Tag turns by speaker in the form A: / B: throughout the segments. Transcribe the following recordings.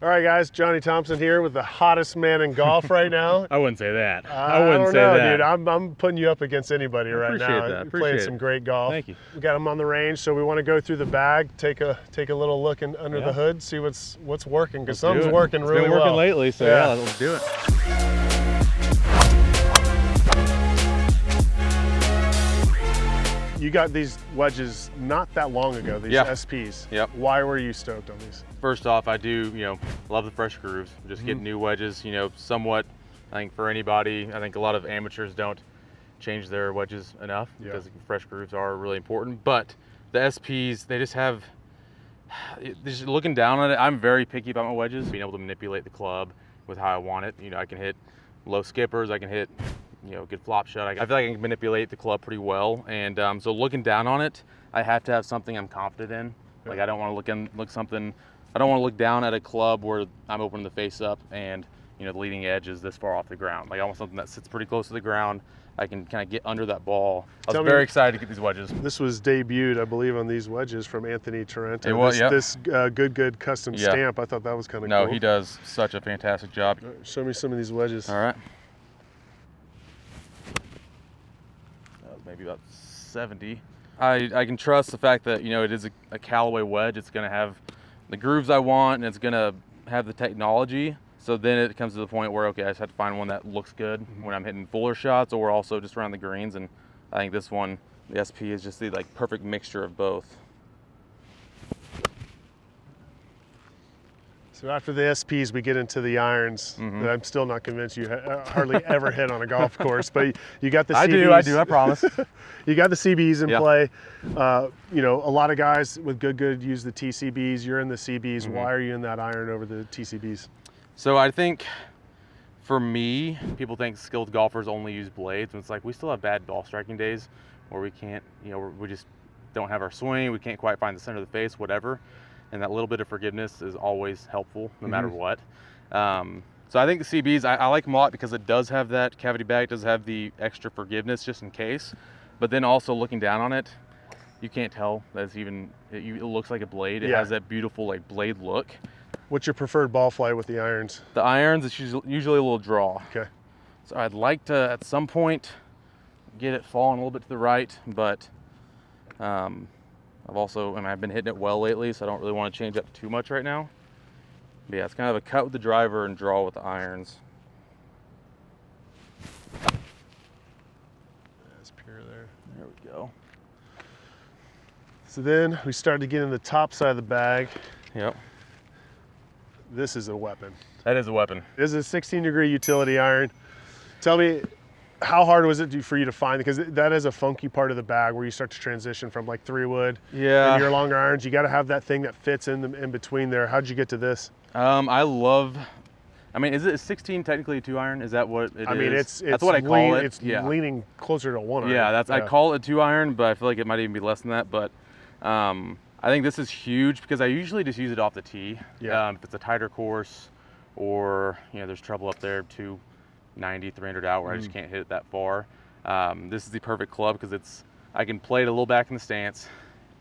A: All right, guys, Johnny Thompson here with the hottest man in golf right now.
B: I wouldn't say that.
A: I wouldn't say that. Dude, I'm putting you up against anybody right now.
B: Appreciate that.
A: Playing some great golf.
B: Thank you.
A: We got him on the range, so we want to go through the bag, take a little look under the hood, see what's working, because something's working really well.
B: It's been working lately, so yeah, let's do it.
A: You got these wedges not that long ago, these SPs.
B: Yep.
A: Why were you stoked on these?
B: First off, I do, love the fresh grooves. Just get new wedges, somewhat, I think for anybody, I think a lot of amateurs don't change their wedges enough because fresh grooves are really important. But the SPs, they just have, just looking down on it, I'm very picky about my wedges, being able to manipulate the club with how I want it. I can hit low skippers, I can hit good flop shot. I feel like I can manipulate the club pretty well. And so looking down on it, I have to have something I'm confident in. Like I don't want to look down at a club where I'm opening the face up and the leading edge is this far off the ground. Like I want something that sits pretty close to the ground. I can kind of get under that ball. I was very excited to get these wedges.
A: This was debuted, I believe, on these wedges from Anthony Tarrento.
B: It was,
A: this Good custom stamp. I thought that was kind of cool.
B: No, he does such a fantastic job.
A: Show me some of these wedges.
B: All right. Maybe about 70. I can trust the fact that it is a Callaway wedge. It's going to have the grooves I want, and it's going to have the technology. So then it comes to the point where, okay, I just have to find one that looks good when I'm hitting fuller shots or also just around the greens. And I think this one, the SP, is just the perfect mixture of both.
A: So after the SPs, we get into the irons that I'm still not convinced you hardly ever hit on a golf course, but you got the CBs.
B: I do, I promise.
A: You got the CBs in play. A lot of guys with good use the TCBs. You're in the CBs. Why are you in that iron over the TCBs?
B: So I think for me, people think skilled golfers only use blades. And it's like we still have bad ball striking days where we can't, we just don't have our swing. We can't quite find the center of the face, whatever. And that little bit of forgiveness is always helpful no matter what. So I think the CBs, I like them a lot because it does have that cavity bag, it does have the extra forgiveness just in case. But then also looking down on it, you can't tell that it's even, it looks like a blade. It has that beautiful blade look.
A: What's your preferred ball flight with the irons?
B: The irons, it's usually a little draw.
A: Okay.
B: So I'd like to, at some point, get it falling a little bit to the right, but I've been hitting it well lately, so I don't really want to change up too much right now. But yeah, it's kind of a cut with the driver and draw with the irons.
A: That's pure there.
B: There we go.
A: So then we start to get in the top side of the bag.
B: Yep.
A: This is a weapon.
B: That is a weapon.
A: This is a 16-degree utility iron. Tell me, how hard was it for you to find? Because that is a funky part of the bag where you start to transition from 3-wood and your longer irons. You got to have that thing that fits in between there. How'd you get to this?
B: Is it a 16 technically a 2-iron? Is that what it is?
A: That's
B: what I call it.
A: It's leaning closer to 1-iron.
B: Yeah, I call it a 2-iron, but I feel like it might even be less than that. But I think this is huge because I usually just use it off the tee. If it's a tighter course or there's trouble up there 290, 300 out where I just can't hit it that far. This is the perfect club because I can play it a little back in the stance.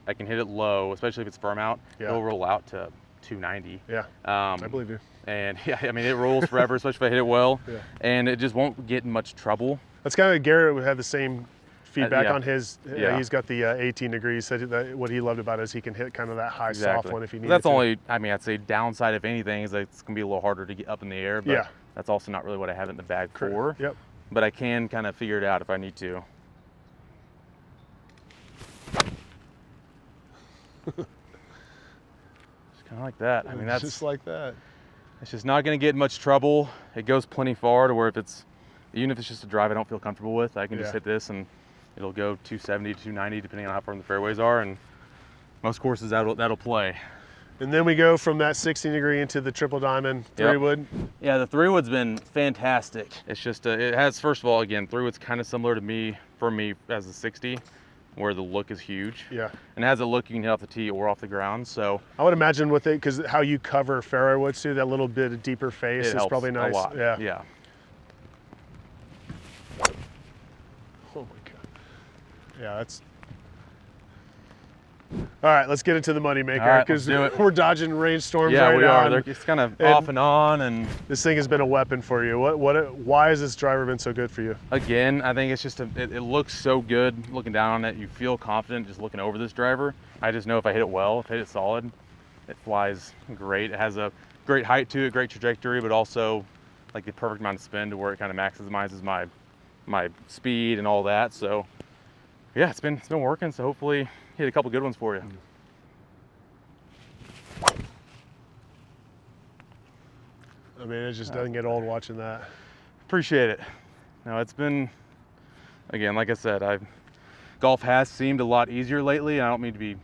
B: I can hit it low, especially if it's firm out. It'll roll out to 290.
A: Yeah, I believe you.
B: And it rolls forever, especially if I hit it well. And it just won't get in much trouble.
A: That's kind of, Garrett had the same feedback on his. He's got the 18 degrees. Said that what he loved about it is he can hit kind of that high soft one if he needs.
B: That's only, I'd say downside if anything is it's gonna be a little harder to get up in the air. But that's also not really what I have it in the bag for.
A: Yep.
B: But I can kind of figure it out if I need to. Just kind of like that. That's
A: just like that.
B: It's just not going to get much trouble. It goes plenty far to where even if it's just a drive I don't feel comfortable with, I can just hit this and it'll go 270 to 290 depending on how far the fairways are, and most courses that'll play.
A: And then we go from that 16-degree into the triple diamond 3-wood.
B: Yeah, the 3-wood's been fantastic. It's just it has, first of all, again, 3-wood's kind of similar to me as a 60. Where the look is huge. And it has a look you can hit off the tee or off the ground. So
A: I would imagine with it, because how you cover fairway woods too, that little bit of deeper face is probably nice.
B: A lot. Yeah.
A: Oh my God. Yeah, that's All right, let's get into the moneymaker because we're dodging rainstorms right now.
B: Yeah, we are. It's kind of off and on, and
A: this thing has been a weapon for you. Why has this driver been so good for you?
B: Again, I think it's just it looks so good looking down on it. You feel confident just looking over this driver. I just know if I hit it well, if I hit it solid, it flies great. It has a great height to it, great trajectory, but also like the perfect amount of spin to where it kind of maximizes my speed and all that. So yeah, it's been working. So hopefully hit a couple good ones for you.
A: I mean, it just doesn't get old watching that.
B: Appreciate it. No, it's been, again, like I said, golf has seemed a lot easier lately. I don't mean to be,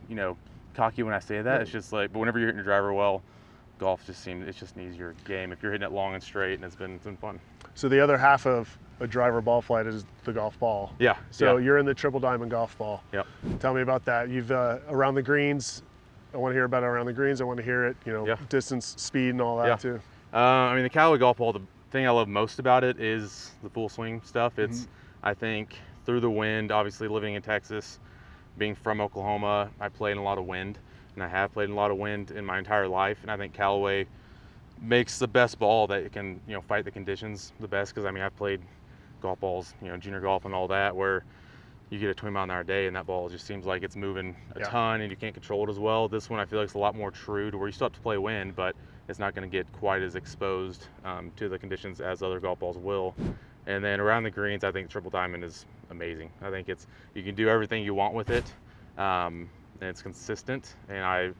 B: cocky when I say that. It's just like, but whenever you're hitting your driver well, golf just seems, it's just an easier game if you're hitting it long and straight, and it's been fun.
A: So the other half of a driver ball flight is the golf ball.
B: Yeah.
A: So you're in the triple diamond golf ball.
B: Yep.
A: Tell me about that. You've around the greens. I want to hear about it around the greens. I want to hear it, distance, speed, and all that too.
B: I mean, the Callaway golf ball, the thing I love most about it is the full swing stuff. It's, I think, through the wind, obviously living in Texas, being from Oklahoma, I played in a lot of wind, and I have played in a lot of wind in my entire life, and I think Callaway makes the best ball that it can, fight the conditions the best, because I mean, I've played golf balls, junior golf and all that, where you get a 20-mile-an-hour day and that ball just seems like it's moving a ton and you can't control it as well. This one I feel like it's a lot more true to where you still have to play wind, but it's not going to get quite as exposed to the conditions as other golf balls will. And then around the greens, I think Triple Diamond is amazing. I think you can do everything you want with it, and it's consistent. And I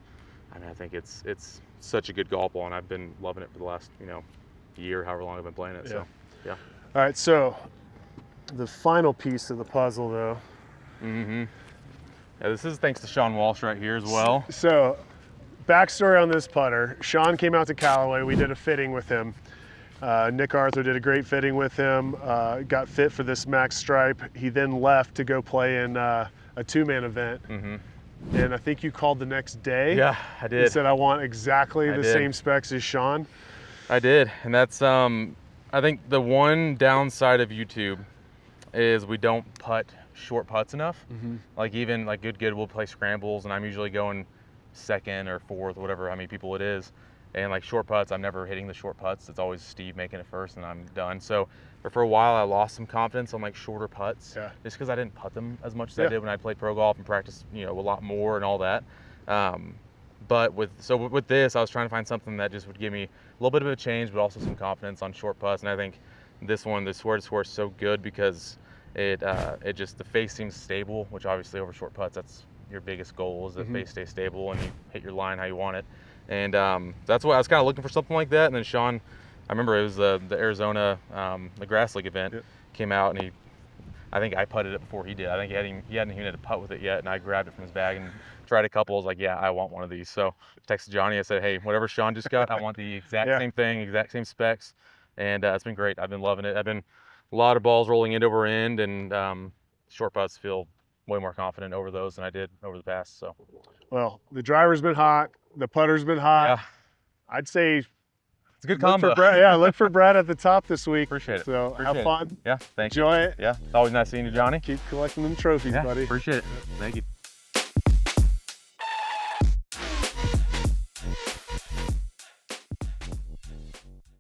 B: think it's such a good golf ball, and I've been loving it for the last year, however long I've been playing it. So yeah.
A: All right, so the final piece of the puzzle, though.
B: Yeah, this is thanks to Sean Walsh right here as well.
A: So, backstory on this putter: Sean came out to Callaway. We did a fitting with him. Nick Arthur did a great fitting with him. Got fit for this max stripe. He then left to go play in a two-man event. And I think you called the next day.
B: Yeah, I did.
A: You said, I want exactly the same specs as Sean.
B: I did, and that's I think the one downside of YouTube is we don't putt short putts enough. Like even like Good will play scrambles, and I'm usually going second or fourth, whatever how many people it is. And like short putts, I'm never hitting the short putts. It's always Steve making it first, and I'm done. So for a while, I lost some confidence on like shorter putts, just because I didn't putt them as much as I did when I played pro golf and practiced, a lot more and all that. But with this, I was trying to find something that just would give me a little bit of a change, but also some confidence on short putts. And I think this one, the square to square, is so good because it just, the face seems stable, which obviously over short putts, that's your biggest goal, is the face stays stable and you hit your line how you want it. And that's why I was kind of looking for something like that. And then Sean, I remember it was the Arizona, the Grass League event, came out, and I think I putted it before he did. I think he hadn't even had a putt with it yet, and I grabbed it from his bag and tried a couple. I was like, yeah, I want one of these. So I texted Johnny. I said, hey, whatever Sean just got, I want the exact same thing, exact same specs. And it's been great. I've been loving it. I've been a lot of balls rolling end over end, and short putts feel way more confident over those than I did over the past. So, well,
A: the driver's been hot. The putter's been hot. I'd say
B: it's a good combo.
A: Look for Brad at the top this week.
B: Appreciate it.
A: So have fun.
B: Yeah, thank you.
A: Enjoy it.
B: Yeah, it's always nice seeing you, Johnny.
A: Keep collecting them trophies, buddy.
B: Appreciate it. Thank you.